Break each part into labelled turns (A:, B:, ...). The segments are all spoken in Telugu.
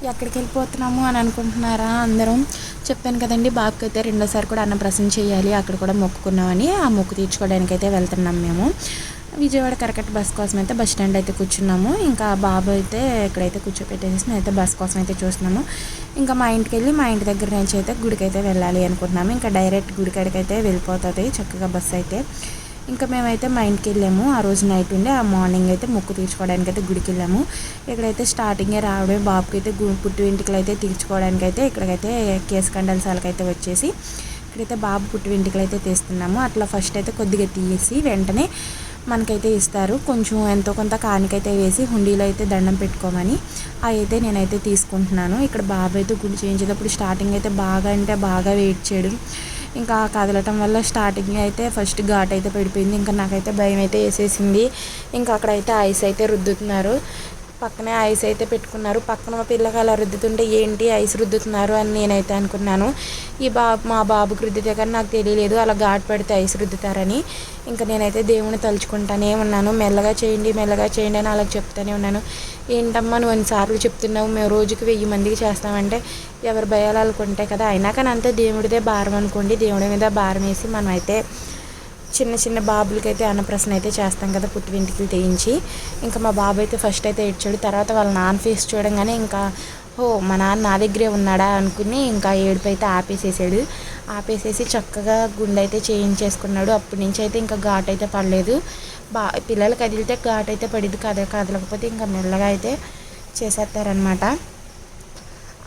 A: ఎక్కడికి వెళ్ళిపోతున్నాము అని అనుకుంటున్నారా అందరం? చెప్పాను కదండి, బాబుకి అయితే రెండోసారి కూడా అన్నప్రాసన చేయాలి, అక్కడ కూడా మొక్కుకున్నామని. ఆ మొక్కు తీర్చుకోవడానికి అయితే వెళ్తున్నాం మేము. విజయవాడ కరకట్ట బస్ కోసం అయితే బస్ స్టాండ్ అయితే కూర్చున్నాము. ఇంకా బాబు అయితే ఇక్కడైతే కూర్చోపెట్టేసి అయితే బస్ కోసం అయితే చూస్తున్నాము. ఇంకా మా ఇంటికి వెళ్ళి మా ఇంటి దగ్గర నుంచి అయితే గుడికి అయితే వెళ్ళాలి అనుకుంటున్నాము. ఇంకా డైరెక్ట్ గుడికాడికి అయితే వెళ్ళిపోతుంది చక్కగా బస్సు అయితే. ఇంకా మేమైతే మా ఇంటికి వెళ్ళాము. ఆ రోజు నైట్ ఉండి ఆ మార్నింగ్ అయితే మొక్కు తీర్చుకోవడానికి అయితే గుడికి వెళ్ళాము. ఇక్కడైతే స్టార్టింగే రావడమే బాబుకి అయితే పుట్టు వెంట్రుకలు అయితే తీర్చుకోవడానికి అయితే ఇక్కడికైతే కేసు కండలసాలకైతే వచ్చేసి ఇక్కడైతే బాబు పుట్టు వెంట్రుకలు అయితే తీస్తున్నాము. అట్లా ఫస్ట్ అయితే కొద్దిగా తీసి వెంటనే మనకైతే ఇస్తారు. కొంచెం ఎంతో కొంత కానికైతే వేసి హుండీలో అయితే దండం పెట్టుకోమని అయితే నేనైతే తీసుకుంటున్నాను. ఇక్కడ బాబు అయితే గుడి చేయించేటప్పుడు స్టార్టింగ్ అయితే బాగా అంటే బాగా వెయిట్ చేయడం, ఇంకా కదలటం వల్ల స్టార్టింగ్ అయితే ఫస్ట్ ఘాట్ అయితే పడిపోయింది. ఇంకా నాకైతే భయం అయితే వేసేసింది. ఇంకా అక్కడైతే ఐస్ అయితే రుద్దుతున్నారు, పక్కనే ఐస్ అయితే పెట్టుకున్నారు. పక్కన మా పిల్లకి అలా రుద్దుతుంటే ఏంటి ఐస్ రుద్దుతున్నారు అని నేనైతే అనుకున్నాను. మా బాబుకి రుద్దితే కానీ నాకు తెలియలేదు అలా ఘాట్ పడితే ఐస్ రుద్దుతారని. ఇంకా నేనైతే దేవుని తలుచుకుంటానే ఉన్నాను, మెల్లగా చేయండి మెల్లగా చేయండి అని అలా చెప్తానే ఉన్నాను. ఏంటమ్మా నువ్వు అన్నిసార్లు చెప్తున్నావు, మేము రోజుకి 1000 మందికి చేస్తామంటే ఎవరి భయాలు వాళ్ళకు ఉంటాయి కదా. అయినా కానీ అంతా దేవుడిదే భారం అనుకోండి. దేవుడి మీద భారం వేసి మనం అయితే చిన్న చిన్న బాబులకి అయితే అన్నప్రాసన అయితే చేస్తాం కదా, పుట్టి వెంట్రుకలు తీయించి. ఇంకా మా బాబు అయితే ఫస్ట్ అయితే ఏడ్చాడు. తర్వాత వాళ్ళ నాన్న ఫేస్ చూడంగానే ఇంకా మా నాన్న నా దగ్గరే ఉన్నాడా అనుకుని ఇంకా ఏడుపు అయితే ఆపేసేసి చక్కగా గుండె అయితే చేయించేసుకున్నాడు. అప్పటి నుంచి అయితే ఇంకా ఘాట్ అయితే పడలేదు. పిల్లలు కదిలితే ఘాట్ అయితే పడిద్ది, కదలకపోతే ఇంకా మెల్లగా అయితే చేసేస్తారనమాట.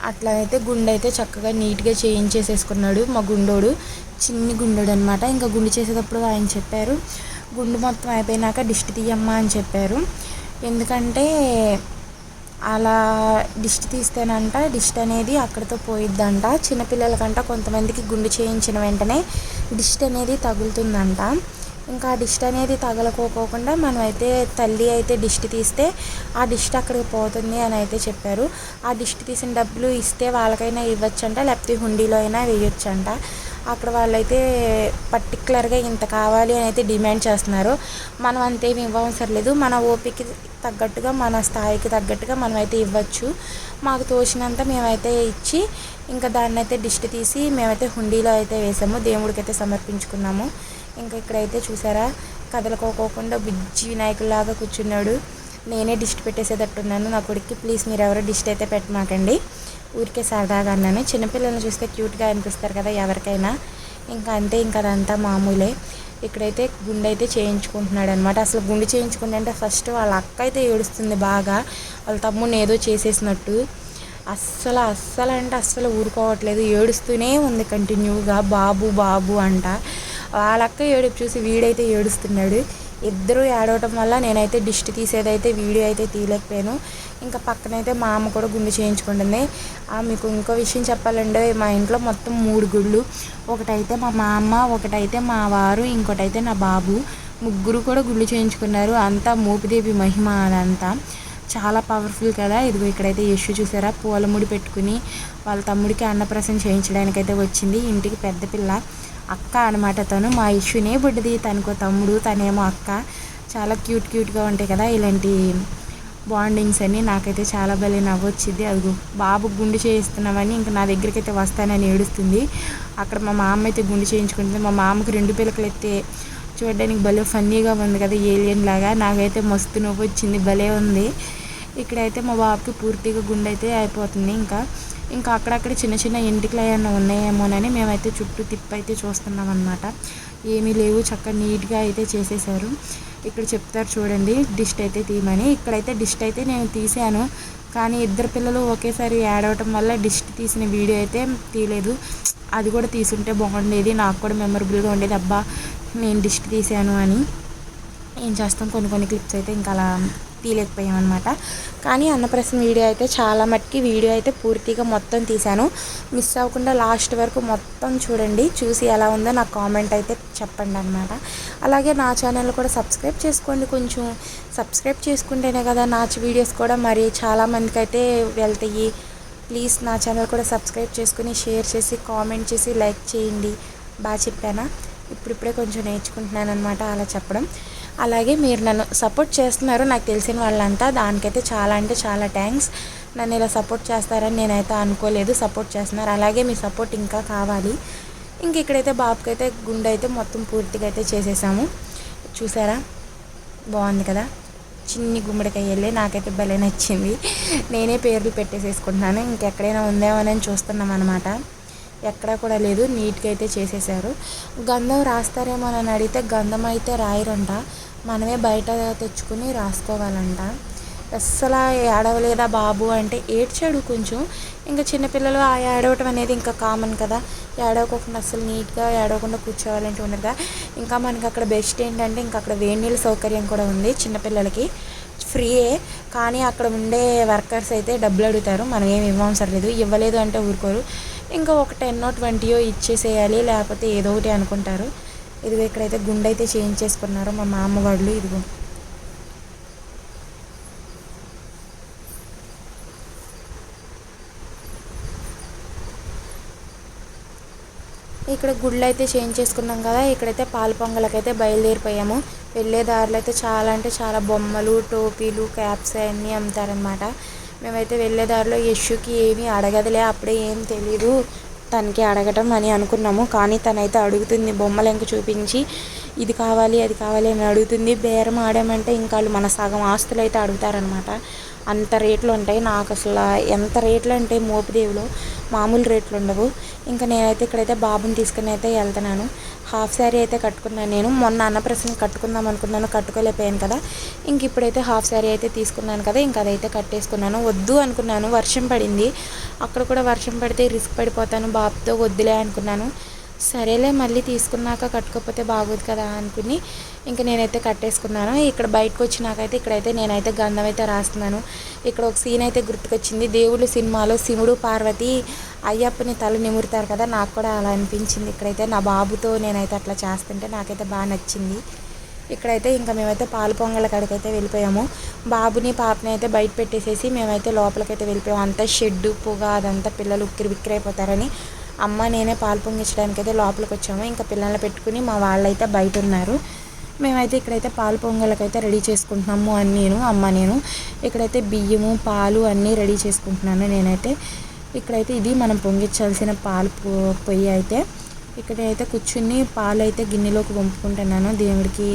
A: అట్లా అయితే గుండె అయితే చక్కగా నీట్గా చేయించేసేసుకున్నాడు మా గుండోడు. చిన్ని గుండోడు అనమాట. ఇంకా గుండు చేసేటప్పుడు ఆయన చెప్పారు, గుండు మొత్తం అయిపోయినాక దిష్టి తీయమ్మా అని చెప్పారు. ఎందుకంటే అలా దిష్టి తీస్తేనంట దిష్టి అనేది అక్కడితో పోయిద్దంట. చిన్నపిల్లలకంట కొంతమందికి గుండు చేయించిన వెంటనే దిష్టి అనేది తగులుతుందంట. ఇంకా ఆ దిష్టి అనేది తగలకోకుండా మనమైతే తల్లి అయితే దిష్టి తీస్తే ఆ దిష్టి అక్కడికి పోతుంది అని అయితే చెప్పారు. ఆ దిష్టి తీసిన డబ్బులు ఇస్తే వాళ్ళకైనా ఇవ్వచ్చంట, లేకపోతే హుండీలో అయినా వేయొచ్చంట. అక్కడ వాళ్ళైతే పర్టికులర్గా ఇంత కావాలి అని అయితే డిమాండ్ చేస్తున్నారు. మనం అంతేమి ఇవ్వవసరం లేదు, మన ఓపికకి తగ్గట్టుగా మన స్థాయికి తగ్గట్టుగా మనం అయితే ఇవ్వచ్చు. మాకు తోచినంత మేమైతే ఇచ్చి ఇంకా దాన్ని అయితే దిష్టి తీసి మేమైతే హుండీలో అయితే వేసాము, దేవుడికి అయితే సమర్పించుకున్నాము. ఇంకా ఇక్కడైతే చూసారా కదలకోకుండా బుజ్జి వినాయకులాగా కూర్చున్నాడు. నేనే దిష్టి పెట్టేసేటట్టున్నాను. నా కొడుక్కి ప్లీజ్ మీరు ఎవరో దిష్టి అయితే పెట్టమాకండి, ఊరికే సరదాగా అన్నాను. చిన్నపిల్లల్ని చూస్తే క్యూట్గా అనిపిస్తారు కదా ఎవరికైనా. ఇంకా అంతే, ఇంకా అదంతా మామూలే. ఇక్కడైతే గుండె అయితే చేయించుకుంటున్నాడు అనమాట. అసలు గుండె చేయించుకుంటే ఫస్ట్ వాళ్ళ అక్క అయితే ఏడుస్తుంది బాగా, వాళ్ళ తమ్ముడిని ఏదో చేసేసినట్టు. అస్సలు ఊరుకోవట్లేదు, ఏడుస్తూనే ఉంది కంటిన్యూగా బాబు బాబు అంట. వాళ్ళక్క ఏడుపు చూసి వీడైతే ఏడుస్తున్నాడు. ఇద్దరు ఏడవటం వల్ల నేనైతే దిష్టి తీసేదైతే వీడియో అయితే తీయలేకపోయాను. ఇంకా పక్కనైతే మా అమ్మ కూడా గుండు చేయించుకుంటుంది. మీకు ఇంకో విషయం చెప్పాలంటే మా ఇంట్లో మొత్తం 3 గుళ్ళు. ఒకటైతే మా అమ్మ, ఒకటైతే మా వారు, ఇంకోటైతే నా బాబు. ముగ్గురు కూడా గుళ్ళు చేయించుకున్నారు. అంతా మోపిదేవి మహిమ అదంతా చాలా పవర్ఫుల్ కదా. ఇదిగో ఇక్కడైతే యశు చూసారా పూలముడి పెట్టుకుని వాళ్ళ తమ్ముడికి అన్నప్రాసన చేయించడానికైతే వచ్చింది. ఇంటికి పెద్ద పిల్ల అక్క అనమాట తను. మా యశునే బుడ్డది, తనకో తమ్ముడు, తనేమో అక్క. చాలా క్యూట్గా ఉంటాయి కదా ఇలాంటి బాండింగ్స్ అని. నాకైతే చాలా భలే నవ్వొచ్చింది. అదిగో బాబు గుండు చేయిస్తున్నామని ఇంకా నా దగ్గరికి అయితే వస్తానని ఏడుస్తుంది. అక్కడ మా మామ అయితే గుండు చేయించుకుంటుంది. మా మామకి 2 పిలకలు అయితే చూడడానికి భలే ఫన్నీగా ఉంది కదా, ఏలియన్ లాగా. నాకైతే మస్తు నవ్వు వచ్చింది, భలే ఉంది. ఇక్కడైతే మా బాబుకి పూర్తిగా గుండె అయితే అయిపోతుంది. ఇంకా అక్కడక్కడ చిన్న చిన్న ఎంటికలు ఏమన్నా ఉన్నాయేమోనని మేమైతే చుట్టూ తిప్పైతే చూస్తున్నాం అనమాట. ఏమీ లేవు, చక్కగా నీట్గా అయితే చేసేసారు. ఇక్కడ చెప్తారు చూడండి దిష్టి అయితే తీయమని. ఇక్కడైతే దిష్టి అయితే నేను తీసాను, కానీ ఇద్దరు పిల్లలు ఒకేసారి ఏడవటం వల్ల దిష్టి తీసిన వీడియో అయితే తీయలేదు. అది కూడా తీసుంటే బాగుండేది, నాకు కూడా మెమరబుల్గా ఉండేది. అబ్బా నేను దిష్టి తీసాను అని. ఏం చేస్తాం, కొన్ని క్లిప్స్ అయితే ఇంకా అలా తీయలేకపోయాం అనమాట. కానీ అన్నప్రాసన వీడియో అయితే చాలా మట్టుకి వీడియో అయితే పూర్తిగా మొత్తం తీశాను. మిస్ అవ్వకుండా లాస్ట్ వరకు మొత్తం చూడండి, చూసి ఎలా ఉందో నాకు కామెంట్ అయితే చెప్పండి అనమాట. అలాగే నా ఛానల్ కూడా సబ్స్క్రైబ్ చేసుకోండి. కొంచెం సబ్స్క్రైబ్ చేసుకుంటేనే కదా నా వీడియోస్ కూడా మరి చాలామందికి అయితే వెళ్తాయి. ప్లీజ్ నా ఛానల్ కూడా సబ్స్క్రైబ్ చేసుకుని షేర్ చేసి కామెంట్ చేసి లైక్ చేయండి. బాగా చెప్పానా? ఇప్పుడిప్పుడే కొంచెం నేర్చుకుంటున్నాను అనమాట అలా చెప్పడం. అలాగే మీరు నన్ను సపోర్ట్ చేస్తున్నారు నాకు తెలిసిన వాళ్ళంతా, దానికైతే చాలా అంటే చాలా థ్యాంక్స్. నన్ను ఇలా సపోర్ట్ చేస్తారని నేనైతే అనుకోలేదు, సపోర్ట్ చేస్తున్నారు. అలాగే మీ సపోర్ట్ ఇంకా కావాలి. ఇంక ఇక్కడైతే బాబుకి అయితే గుండె అయితే మొత్తం పూర్తిగా అయితే చేసేసాము. చూసారా, బాగుంది కదా, చిన్ని గుమ్మడికాయ వెళ్ళి నాకైతే భలే నచ్చింది. నేనే పేర్లు పెట్టేసేసుకుంటున్నాను. ఇంకెక్కడైనా ఉందేమోనని చూస్తున్నాం అనమాట. ఎక్కడా కూడా లేదు, నీట్గా అయితే చేసేసారు. గంధం రాస్తారేమో అని అడిగితే గంధం అయితే రాయరంట, మనమే బయట తెచ్చుకుని రాసుకోవాలంట. అస్సలు ఏడవలేదా బాబు అంటే ఏడ్చాడు కొంచెం. ఇంకా చిన్నపిల్లలు ఆ ఏడవటం అనేది ఇంకా కామన్ కదా, ఏడవకుండా అసలు నీట్గా ఏడవకుండా కూర్చోవాలంటే ఉండదు కదా. ఇంకా మనకి అక్కడ బెస్ట్ ఏంటంటే ఇంకా అక్కడ వేడి నీళ్ళ సౌకర్యం కూడా ఉంది చిన్నపిల్లలకి, ఫ్రీయే. కానీ అక్కడ ఉండే వర్కర్స్ అయితే డబ్బులు అడుగుతారు, మనం ఏమి ఇవ్వవసరం లేదు. ఇవ్వలేదు అంటే ఊరుకోరు, ఇంకా ఒక 10 20 ఇచ్చేసేయాలి, లేకపోతే ఏదో ఒకటి అనుకుంటారు. ఇదిగో ఇక్కడైతే గుండె అయితే చేయించేసుకున్నారు మా మామ వాళ్ళు. ఇదిగో ఇక్కడ గుళ్ళు అయితే చేయించేసుకున్నాం కదా. ఇక్కడైతే పాల పొంగలకైతే బయలుదేరిపోయాము. వెళ్ళే దారిలో అయితే చాలా అంటే చాలా బొమ్మలు, టోపీలు, క్యాప్స్ అన్నీ అమ్ముతారనమాట. మేమైతే వెళ్ళే దారిలో యశుకి ఏమీ అడగదులే, అప్పుడే ఏం తెలీదు తనకి అడగటం అని అనుకున్నాము. కానీ తనైతే అడుగుతుంది, బొమ్మలు ఇంక చూపించి ఇది కావాలి అది కావాలి అని అడుగుతుంది. బేరం ఆడామంటే ఇంకా వాళ్ళు మన సగం ఆస్తులు అయితే అడుగుతారనమాట. అంత రేట్లు ఉంటాయి. నాకు అసలు ఎంత రేట్లు అంటే మోపిదేవిలో మామూలు రేట్లు ఉండవు. ఇంకా నేనైతే ఇక్కడైతే బాబుని తీసుకుని అయితే వెళ్తున్నాను. హాఫ్ శారీ అయితే కట్టుకున్నాను. నేను మొన్న అన్నప్రసన్న కట్టుకుందాం అనుకున్నాను, కట్టుకోలేకపోయాను కదా. ఇంక ఇప్పుడైతే హాఫ్ శారీ అయితే తీసుకున్నాను కదా, ఇంక అదైతే కట్టేసుకున్నాను. వద్దు అనుకున్నాను, వర్షం పడింది. అక్కడ కూడా వర్షం పడితే రిస్క్ పడిపోతాను బాబుతో, వద్దులే అనుకున్నాను. సరేలే మళ్ళీ తీసుకున్నాక కట్టుకోకపోతే బాగోదు కదా అనుకుని ఇంకా నేనైతే కట్టేసుకున్నాను. ఇక్కడ బయటకు వచ్చినాకైతే ఇక్కడైతే నేనైతే గంధం అయితే రాస్తున్నాను. ఇక్కడ ఒక సీన్ అయితే గుర్తుకొచ్చింది. దేవుళ్ళు సినిమాలో శివుడు పార్వతి అయ్యప్పని తల నిమురుతారు కదా, నాకు కూడా అలా అనిపించింది. ఇక్కడైతే నా బాబుతో నేనైతే అట్లా చేస్తుంటే నాకైతే బాగా నచ్చింది. ఇక్కడైతే ఇంకా మేమైతే పాల పొంగల కాడికైతే వెళ్ళిపోయాము. బాబుని పాపని అయితే బయట పెట్టేసేసి మేమైతే లోపలికైతే వెళ్ళిపోయాము. అంతా షెడ్డు పొగ అదంతా పిల్లలు ఉక్కిరి బిక్కిరైపోతారని అమ్మ నేనే పాలు పొంగించడానికి అయితే లోపలికి వచ్చాము. ఇంకా పిల్లల్ని పెట్టుకుని మా వాళ్ళైతే బయట ఉన్నారు. మేమైతే ఇక్కడైతే పాలు పొంగలకైతే రెడీ చేసుకుంటున్నాము అని అమ్మ నేను ఇక్కడైతే బియ్యము పాలు అన్నీ రెడీ చేసుకుంటున్నాను. నేనైతే ఇక్కడైతే ఇది మనం పొంగించాల్సిన పాలు పొయ్యి అయితే ఇక్కడైతే కూర్చుని పాలు అయితే గిన్నెలోకి వంపుకుంటున్నాను దేవుడికి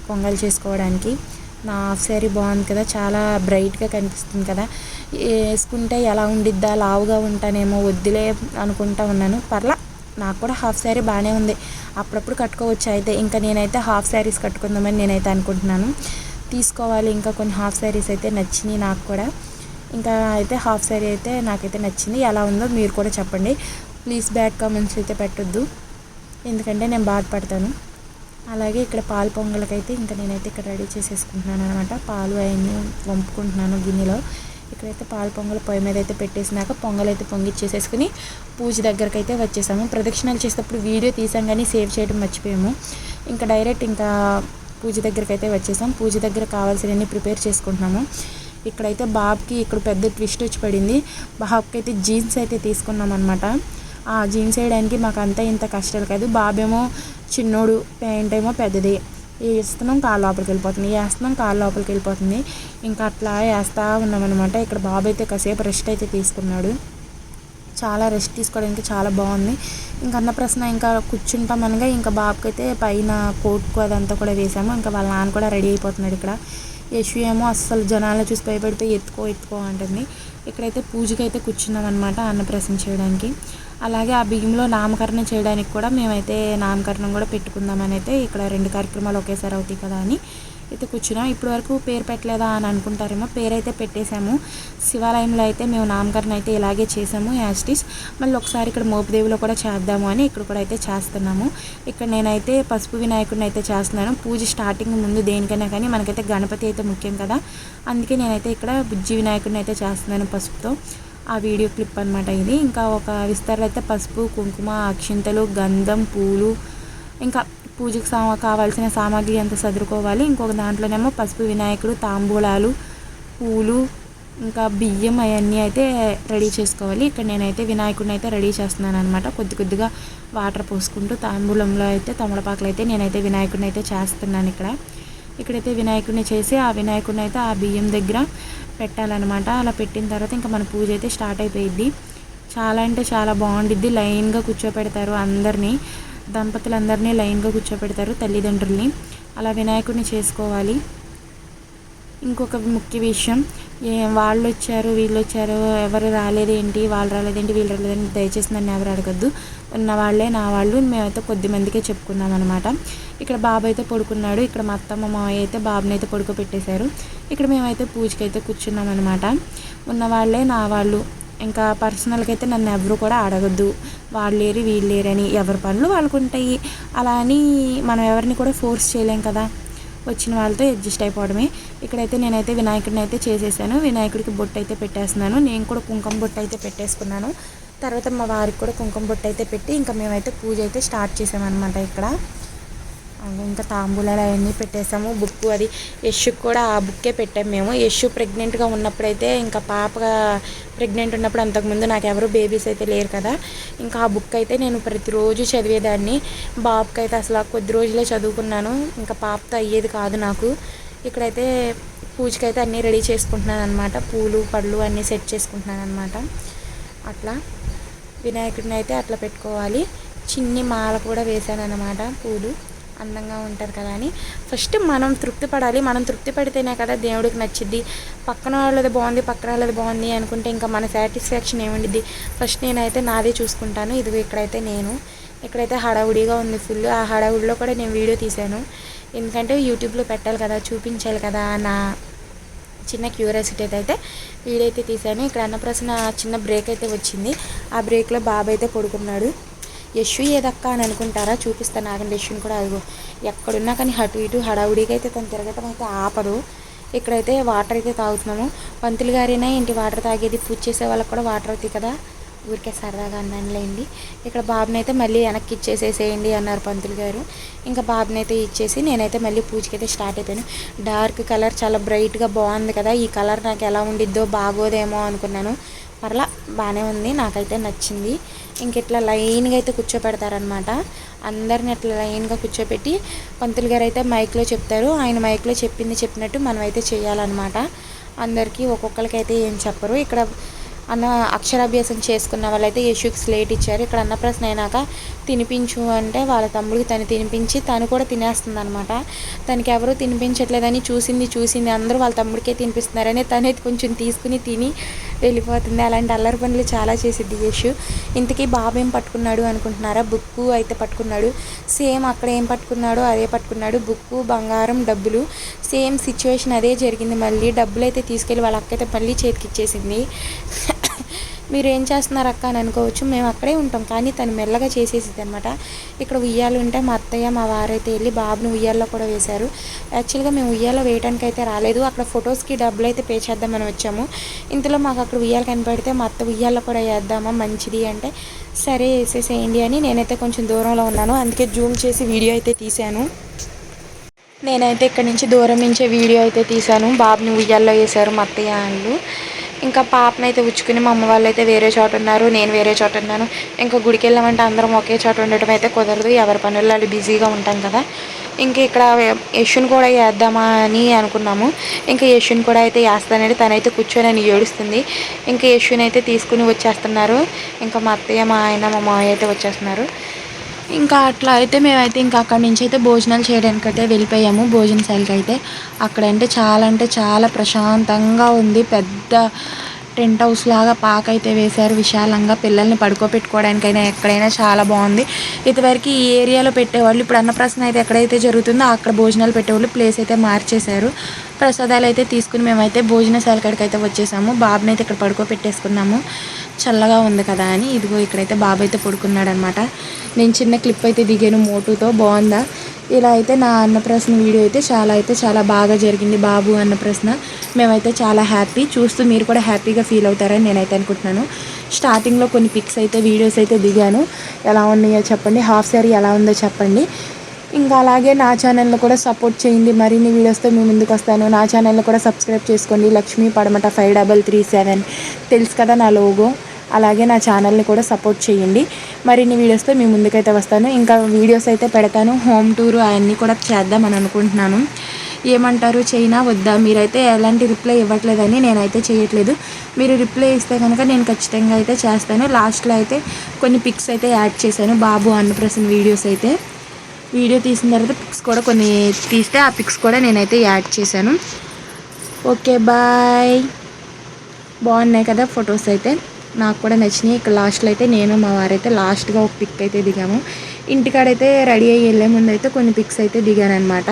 A: పొంగల్ చేసుకోవడానికి. నా హాఫ్ శారీ బాగుంది కదా, చాలా బ్రైట్గా కనిపిస్తుంది కదా. వేసుకుంటే ఎలా ఉండిద్దా, లావుగా ఉంటానేమో, వద్దులే అనుకుంటా ఉన్నాను. పర్లా, నాకు కూడా హాఫ్ శారీ బాగానే ఉంది, అప్పుడప్పుడు కట్టుకోవచ్చు. అయితే ఇంకా నేనైతే హాఫ్ శారీస్ కట్టుకుందామని నేనైతే అనుకుంటున్నాను. తీసుకోవాలి ఇంకా కొన్ని హాఫ్ శారీస్ అయితే నచ్చినాయి నాకు కూడా. ఇంకా అయితే హాఫ్ శారీ అయితే నాకైతే నచ్చింది. ఎలా ఉందో మీరు కూడా చెప్పండి ప్లీజ్. బ్యాడ్ కామెంట్స్ అయితే పెట్టొద్దు, ఎందుకంటే నేను బాధపడతాను. అలాగే ఇక్కడ పాలు పొంగలకైతే ఇంకా నేనైతే ఇక్కడ రెడీ చేసేసుకుంటున్నాను అనమాట. పాలు అవన్నీ వంపుకుంటున్నాను గిన్నెలో. ఇక్కడైతే పాలు పొంగల్ పొయ్యి మీద అయితే పెట్టేసినాక పొంగల్ అయితే పొంగిచ్చేసేసుకుని పూజ దగ్గరకు అయితే వచ్చేసాము. ప్రదక్షిణాలు చేసేటప్పుడు వీడియో తీసాం కానీ సేవ్ చేయడం మర్చిపోయాము. ఇంకా డైరెక్ట్ ఇంకా పూజ దగ్గరికి అయితే వచ్చేసాం. పూజ దగ్గర కావాల్సినవన్నీ ప్రిపేర్ చేసుకుంటున్నాము. ఇక్కడైతే బాబుకి ఇక్కడ పెద్ద ట్విస్ట్ వచ్చి పడింది. బాబుకి అయితే జీన్స్ అయితే తీసుకున్నాం అనమాట. ఆ జీన్స్ వేయడానికి మాకు అంతా ఇంత కష్టాలు కాదు. బాబేమో చిన్నోడు, ప్యాంట్ ఏమో పెద్దది. వేస్తున్నాం కాళ్ళ లోపలికి వెళ్ళిపోతుంది, వేస్తున్నాం కాళ్ళ లోపలికి వెళ్ళిపోతుంది. ఇంకా అట్లా వేస్తూ ఉన్నామన్నమాట. ఇక్కడ బాబు అయితే కాసేపు రెస్ట్ అయితే తీసుకున్నాడు. చాలా రెస్ట్ తీసుకోవడానికి చాలా బాగుంది. ఇంకా అన్నప్రసన్న ఇంకా కూర్చుంటాం అనగా ఇంకా బాబుకి అయితే పైన కోట్కు అదంతా కూడా వేసాము. ఇంకా వాళ్ళ నాన్న కూడా రెడీ అయిపోతున్నాడు. ఇక్కడ యశు ఏమో అస్సలు జనాలను చూసి భయపడిపోయి ఎత్తుకో అంటుంది. ఇక్కడైతే పూజకి అయితే కూర్చున్నాం అనమాట, అన్నప్రసన్న చేయడానికి. అలాగే ఆ బియ్యంలో నామకరణం చేయడానికి కూడా మేమైతే నామకరణం కూడా పెట్టుకుందామని అయితే ఇక్కడ 2 కార్యక్రమాలు ఒకేసారి అవుతాయి కదా అని అయితే కూర్చున్నాం. ఇప్పటి వరకు పేరు పెట్టలేదా అని అనుకుంటారేమో, పేరు అయితే పెట్టేశాము. శివాలయంలో అయితే మేము నామకరణం అయితే ఇలాగే చేసాము యాస్టిస్. మళ్ళీ ఒకసారి ఇక్కడ మోపిదేవిలో కూడా చేద్దాము అని ఇక్కడ కూడా అయితే చేస్తున్నాము. ఇక్కడ నేనైతే పసుపు వినాయకుడిని అయితే చేస్తున్నాను. పూజ స్టార్టింగ్ ముందు దేనికైనా కానీ మనకైతే గణపతి అయితే ముఖ్యం కదా, అందుకే నేనైతే ఇక్కడ బుజ్జి వినాయకుడిని అయితే చేస్తున్నాను పసుపుతో. ఆ వీడియో క్లిప్ అనమాట ఇది. ఇంకా ఒక విస్తరలో అయితే పసుపు, కుంకుమ, అక్షింతలు, గంధం, పూలు, ఇంకా పూజకు కావాల్సిన సామాగ్రి అంతా సదురుకోవాలి. ఇంకొక దాంట్లోనేమో పసుపు వినాయకుడు, తాంబూలాలు, పూలు, ఇంకా బియ్యం అవన్నీ అయితే రెడీ చేసుకోవాలి. ఇక్కడ నేనైతే వినాయకుడిని అయితే రెడీ చేస్తున్నాను అనమాట. కొద్దిగా వాటర్ పోసుకుంటూ తాంబూలంలో అయితే తమలపాకులు అయితే నేనైతే వినాయకుడిని అయితే చేస్తున్నాను ఇక్కడ. ఇక్కడైతే వినాయకుడిని చేసి ఆ వినాయకుడిని అయితే ఆ బియ్యం దగ్గర పెట్టాలన్నమాట. అలా పెట్టిన తర్వాత ఇంకా మన పూజ అయితే స్టార్ట్ అయిపోయిద్ది. చాలా అంటే చాలా బాగుండిద్ది. లైన్గా కూర్చోపెడతారు అందరినీ, దంపతులందరినీ లైన్గా కూర్చోపెడతారు తల్లిదండ్రుల్ని. అలా వినాయకుడిని చేసుకోవాలి. ఇంకొక ముఖ్య విషయం, వాళ్ళు వచ్చారు వీళ్ళు వచ్చారు ఎవరు రాలేదేంటి, వాళ్ళు రాలేదేంటి వీళ్ళు రాలేదేంటి దయచేసి నన్ను ఎవరు అడగద్దు. ఉన్న వాళ్ళే నా వాళ్ళు. మేమైతే కొద్ది మందికే చెప్పుకున్నాం అనమాట. ఇక్కడ బాబు అయితే పడుకున్నాడు. ఇక్కడ మా అత్తమ్మ మావయ్య అయితే బాబుని అయితే పడుకోబెట్టేశారు. ఇక్కడ మేమైతే పూజకి అయితే కూర్చున్నాం అనమాట. ఉన్న వాళ్ళే నా వాళ్ళు. ఇంకా పర్సనల్గా అయితే నన్ను ఎవరు కూడా అడగద్దు, వాళ్ళు లేరు వీళ్ళు లేరని. ఎవరి పనులు వాళ్ళకు ఉంటాయి. అలా అని మనం ఎవరిని కూడా ఫోర్స్ చేయలేం కదా. వచ్చిన వాళ్ళతో అడ్జస్ట్ అయిపోవడమే. ఇక్కడైతే నేనైతే వినాయకుడిని అయితే చేసేసాను. వినాయకుడికి బొట్టు అయితే పెట్టేస్తున్నాను. నేను కూడా కుంకుమ బొట్టు అయితే పెట్టేసుకున్నాను. తర్వాత మా వారికి కూడా కుంకుమ బొట్టు అయితే పెట్టి ఇంకా మేమైతే పూజ అయితే స్టార్ట్ చేసామన్నమాట. ఇక్కడ ఇంకా తాంబూలాలు అవన్నీ పెట్టేసాము. బుక్ అది యష్కి కూడా ఆ బుక్కే పెట్టాము మేము. యష్ ప్రెగ్నెంట్గా ఉన్నప్పుడైతే, ఇంకా పాపగా ప్రెగ్నెంట్ ఉన్నప్పుడు, అంతకుముందు నాకు ఎవరు బేబీస్ అయితే లేరు కదా, ఇంకా ఆ బుక్ అయితే నేను ప్రతిరోజు చదివేదాన్ని. బాబుకి అయితే అసలు కొద్ది రోజులే చదువుకున్నాను, ఇంకా పాపతో అయ్యేది కాదు నాకు. ఇక్కడైతే పూజకి అయితే అన్నీ రెడీ చేసుకుంటున్నాను అనమాట. పూలు పళ్ళు అన్నీ సెట్ చేసుకుంటున్నాను అనమాట. అట్లా వినాయకుడిని అయితే అట్లా పెట్టుకోవాలి. చిన్ని మాల కూడా వేశాను అనమాట. పూలు అందంగా ఉంటారు కదా అని. ఫస్ట్ మనం తృప్తి పడాలి. మనం తృప్తి పడితేనే కదా దేవుడికి నచ్చిద్ది. పక్కన వాళ్ళది బాగుంది అనుకుంటే ఇంకా మన సాటిస్ఫాక్షన్ ఏముండిద్ది. ఫస్ట్ నేనైతే నాదే చూసుకుంటాను. ఇదిగో ఇక్కడైతే హడావుడిగా ఉంది ఫుల్. ఆ హడావుడిలో కూడా నేను వీడియో తీశాను. ఎందుకంటే యూట్యూబ్లో పెట్టాలి కదా, చూపించాలి కదా నా చిన్న క్యూరియాసిటీ అయితే వీడియో అయితే తీశాను. ఇక్కడ అన్నప్రసన్న చిన్న బ్రేక్ అయితే వచ్చింది. ఆ బ్రేక్లో బాబు అయితే పడుకున్నాడు. యశు ఏదక్క అని అనుకుంటారా, చూపిస్తాను ఆగండి. యశుని కూడా అదిగో ఎక్కడున్నా కానీ అటు ఇటు హడావుడిగా అయితే తను తిరగటం అయితే ఆపదు. ఇక్కడైతే వాటర్ అయితే తాగుతున్నాము. పంతులు గారైనా ఏంటి వాటర్ తాగేది, పూజ చేసే వాళ్ళకి కూడా వాటర్ అవుతాయి కదా, ఊరికే సరదాగా అన్నానులేండి. ఇక్కడ బాబుని అయితే మళ్ళీ వెనక్కి ఇచ్చేసేసేయండి అన్నారు పంతులు గారు. ఇంకా బాబుని అయితే ఇచ్చేసి నేనైతే మళ్ళీ పూజకి అయితే స్టార్ట్ అయిపోయాను. డార్క్ కలర్ చాలా బ్రైట్గా బాగుంది కదా, ఈ కలర్ నాకు ఎలా ఉండిద్దో బాగోదేమో అనుకున్నాను. పర్లా బాగానే ఉంది, నాకైతే నచ్చింది. ఇంక ఇట్లా లైన్గా అయితే కూర్చోపెడతారనమాట. అందరిని ఇట్లా లైన్గా కూర్చోపెట్టి పంతులు గారు అయితే మైక్లో చెప్తారు. ఆయన మైక్లో చెప్పినట్టు మనం అయితే చేయాలన్నమాట. అందరికీ ఒక్కొక్కరికి అయితే ఏం చెప్పరు. ఇక్కడ అక్షరాభ్యాసం చేసుకున్న వాళ్ళైతే యశుకి స్లేట్ ఇచ్చారు. ఇక్కడ అన్నప్రసన్న అయినాక తినిపించు అంటే వాళ్ళ తమ్ముడికి తను తినిపించి తను కూడా తినేస్తుంది అనమాట. తనకి ఎవరూ తినిపించట్లేదని చూసింది అందరూ వాళ్ళ తమ్ముడికే తినిపిస్తున్నారని తనైతే కొంచెం తీసుకుని తిని వెళ్ళిపోతుంది. అలాంటి అల్లరి పనులు చాలా చేసిద్ది యశు. ఇంతకీ బాబు ఏం పట్టుకున్నాడు అనుకుంటున్నారా, బుక్కు అయితే పట్టుకున్నాడు. సేమ్ అక్కడ ఏం పట్టుకున్నాడో అదే పట్టుకున్నాడు. బుక్కు, బంగారం, డబ్బులు సేమ్ సిచ్యువేషన్ అదే జరిగింది. మళ్ళీ డబ్బులు అయితే తీసుకెళ్ళి వాళ్ళ అక్క అయితే మళ్ళీ చేతికి ఇచ్చేసింది. మీరు ఏం చేస్తున్నారు అక్క అని అనుకోవచ్చు, మేము అక్కడే ఉంటాం కానీ తను మెల్లగా చేసేసింది అనమాట. ఇక్కడ ఉయ్యాలు ఉంటే మా అత్తయ్య మా వారైతే వెళ్ళి బాబుని ఉయ్యాల్లో కూడా వేశారు. యాక్చువల్గా మేము ఉయ్యాలో వేయడానికి అయితే రాలేదు, అక్కడ ఫొటోస్కి డబ్బులు అయితే పే చేద్దామని వచ్చాము. ఇంతలో మాకు అక్కడ ఉయ్యాలు కనపడితే మా అత్త ఉయ్యాల్లో కూడా వేద్దామా మంచిది అంటే సరే వేసేసేయండి అని నేనైతే కొంచెం దూరంలో ఉన్నాను, అందుకే జూమ్ చేసి వీడియో అయితే తీశాను. నేనైతే ఇక్కడ నుంచి దూరం నుంచే వీడియో అయితే తీశాను. బాబుని ఉయ్యాల్లో వేశారు మా అత్తయ్య వాళ్ళు. ఇంకా పాపను అయితే ఉచ్చుకుని మా అమ్మ వాళ్ళు అయితే వేరే చోట ఉన్నారు, నేను వేరే చోట ఉన్నాను. ఇంకా గుడికి వెళ్ళామంటే అందరం ఒకే చోట ఉండటం అయితే కుదరదు, ఎవరి పనుల్లో వాళ్ళు బిజీగా ఉంటాం కదా. ఇంక ఇక్కడ యశుని కూడా వేద్దామా అని అనుకున్నాము. ఇంకా యశుని కూడా అయితే వేస్తానండి, తనైతే కూర్చొని అని ఏడుస్తుంది. ఇంకా యశుని అయితే తీసుకుని వచ్చేస్తున్నారు. ఇంకా మా అత్తయ్య మా ఆయన మా మావయ్య అయితే వచ్చేస్తున్నారు. ఇంకా అట్లా అయితే మేమైతే ఇంకా అక్కడి నుంచి అయితే భోజనాలు చేయడానికి అయితే వెళ్ళిపోయాము. భోజనశాలకి అయితే అక్కడంటే చాలా ప్రశాంతంగా ఉంది. పెద్ద టెంట్ హౌస్ లాగా పాకైతే వేశారు విశాలంగా. పిల్లల్ని పడుకోబెట్టుకోవడానికైనా ఎక్కడైనా చాలా బాగుంది. ఇదివరకు ఈ ఏరియాలో పెట్టేవాళ్ళు, ఇప్పుడు అన్నప్రసన్న అయితే ఎక్కడైతే జరుగుతుందో అక్కడ భోజనాలు పెట్టేవాళ్ళు, ప్లేస్ అయితే మార్చేశారు. ప్రసాదాలు అయితే తీసుకుని మేమైతే భోజనశాల కాడికి అయితే వచ్చేసాము. బాబుని అయితే ఇక్కడ పడుకోబెట్టేసుకున్నాము, చల్లగా ఉంది కదా అని. ఇదిగో ఇక్కడైతే బాబు అయితే పడుకున్నాడు అనమాట. నేను చిన్న క్లిప్ అయితే దిగాను మోటుతో, బాగుందా. ఇలా అయితే నా అన్నప్రసన్న వీడియో అయితే చాలా బాగా జరిగింది. బాబు అన్నప్రసన్న మేమైతే చాలా హ్యాపీ. చూస్తూ మీరు కూడా హ్యాపీగా ఫీల్ అవుతారని నేనైతే అనుకుంటున్నాను. స్టార్టింగ్లో కొన్ని పిక్స్ అయితే వీడియోస్ అయితే దిగాను, ఎలా ఉన్నాయో చెప్పండి. హాఫ్ శారీ ఎలా ఉందో చెప్పండి. ఇంకా అలాగే నా ఛానల్ని కూడా సపోర్ట్ చేయండి. మరిన్ని వీడియోస్తో మీ ముందుకు వస్తాను. నా ఛానల్ని కూడా సబ్స్క్రైబ్ చేసుకోండి. లక్ష్మీ పడమట 5337 తెలుసు కదా నా లోగో. అలాగే నా ఛానల్ని కూడా సపోర్ట్ చేయండి. మరిన్ని వీడియోస్తో మీ ముందుకైతే వస్తాను. ఇంకా వీడియోస్ అయితే పెడతాను. హోమ్ టూరు అవన్నీ కూడా చేద్దామని అనుకుంటున్నాను. ఏమంటారు, చైనా వద్దా? మీరైతే ఎలాంటి రిప్లై ఇవ్వట్లేదని నేనైతే చేయట్లేదు. మీరు రిప్లై ఇస్తే కనుక నేను ఖచ్చితంగా అయితే చేస్తాను. లాస్ట్లో అయితే కొన్ని పిక్స్ అయితే యాడ్ చేశాను, బాబు అన్నప్రాసన వీడియోస్ అయితే. వీడియో తీసిన తర్వాత పిక్స్ కూడా కొన్ని తీస్తే ఆ పిక్స్ కూడా నేనైతే యాడ్ చేశాను. Okay bye. బాగున్నాయి కదా ఫొటోస్ అయితే, నాకు కూడా నచ్చినాయి. ఇక్కడ లాస్ట్లో అయితే నేను మా వారైతే లాస్ట్గా ఒక పిక్ అయితే దిగాము. ఇంటికాడైతే రెడీ అయ్యి వెళ్ళే ముందు అయితే కొన్ని పిక్స్ అయితే దిగాను అనమాట.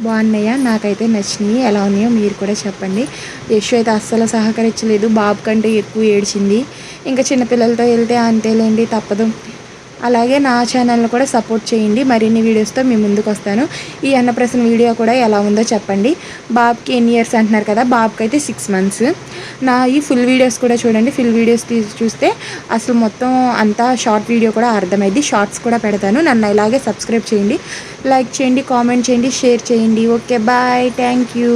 A: బాగున్నాయా? నాకైతే నచ్చినాయి. ఎలా ఉన్నాయో మీరు కూడా చెప్పండి. యశు అయితే అస్సలు సహకరించలేదు, బాబు కంటే ఎక్కువ ఏడ్చింది. ఇంకా చిన్నపిల్లలతో వెళ్తే అంతేలేండి, తప్పదు. అలాగే నా ఛానల్ని కూడా సపోర్ట్ చేయండి. మరిన్ని వీడియోస్తో మీ ముందుకు వస్తాను. ఈ అన్నప్రాసన వీడియో కూడా ఎలా ఉందో చెప్పండి. బాబుకి ఎన్ని ఇయర్స్ అంటున్నారు కదా, బాబుకి అయితే 6 months. నా ఈ ఫుల్ వీడియోస్ కూడా చూడండి. ఫుల్ వీడియోస్ చూస్తే అసలు మొత్తం అంతా షార్ట్ వీడియో కూడా అర్థమైంది. షార్ట్స్ కూడా పెడతాను. నన్ను ఇలాగే సబ్స్క్రైబ్ చేయండి, లైక్ చేయండి, కామెంట్ చేయండి, షేర్ చేయండి. Okay bye, thank you.